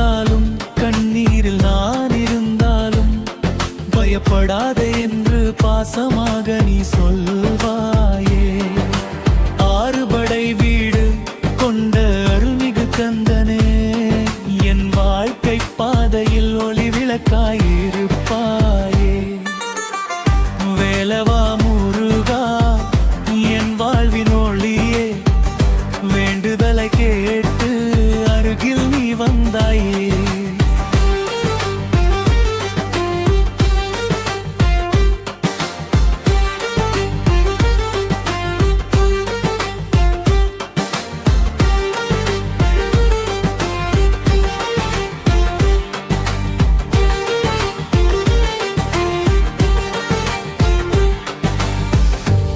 அழுதாலும் கண்ணீரில் நான் இருந்தாலும் பயப்படாதே என்று பாசமாக நீ சொல்வாயே. ஆறுபடை வீடு கொண்ட அருள்மிகு கந்தனே, என் வாழ்க்கை பாதையில் ஒளி விளக்காயிருப்பாயே. வேலவா முருகா என் வாழ்வின் ஒளியே, வேண்டுதலை கேட்டு அருகில் நீ வந்தாயே.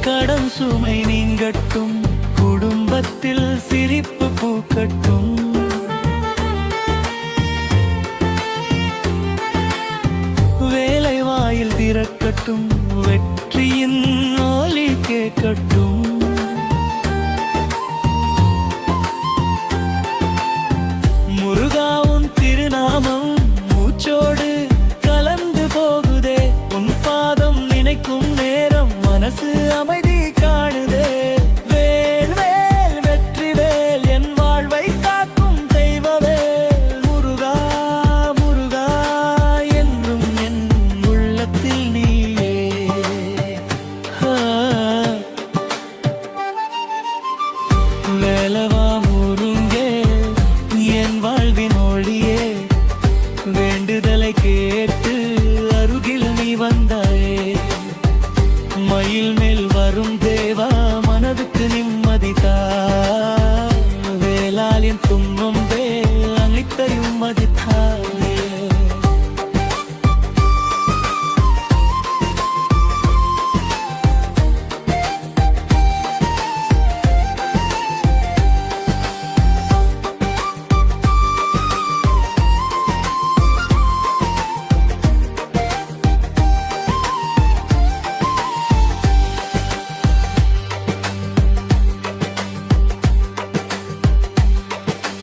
கடன் சுமை நீங்கட்டும், குடும்பத்தில் சிரிப்பு பூக்கட்டும். வேலை வாயில் திறக்கட்டும், வெற்றியின் ஒலி கேட்கட்டும். முருகாவும் திருநாமம் மூச்சோடு கலந்து போகுதே. உன் பாதம் நினைக்கும் நேரம் மனசு அமைதி காணுதே. வேல் வேல் வெற்றி வேல் என் வாழ்வை காக்கும் தெய்வவேல். முருகா முருகா என்றும் என் உள்ளத்தில் நீயே. வேலவா முருங்கே என் வாழ்வின் ஒளியே, வேண்டுதலை கேட்டு அருகில் நீ வந்தாயே. மயில் மேல் வரும் தேவா மனதுக்கு நிம்மதிதா. வேளாளின் துன்பம் வேல் அனைத்தையும் மதித்தா.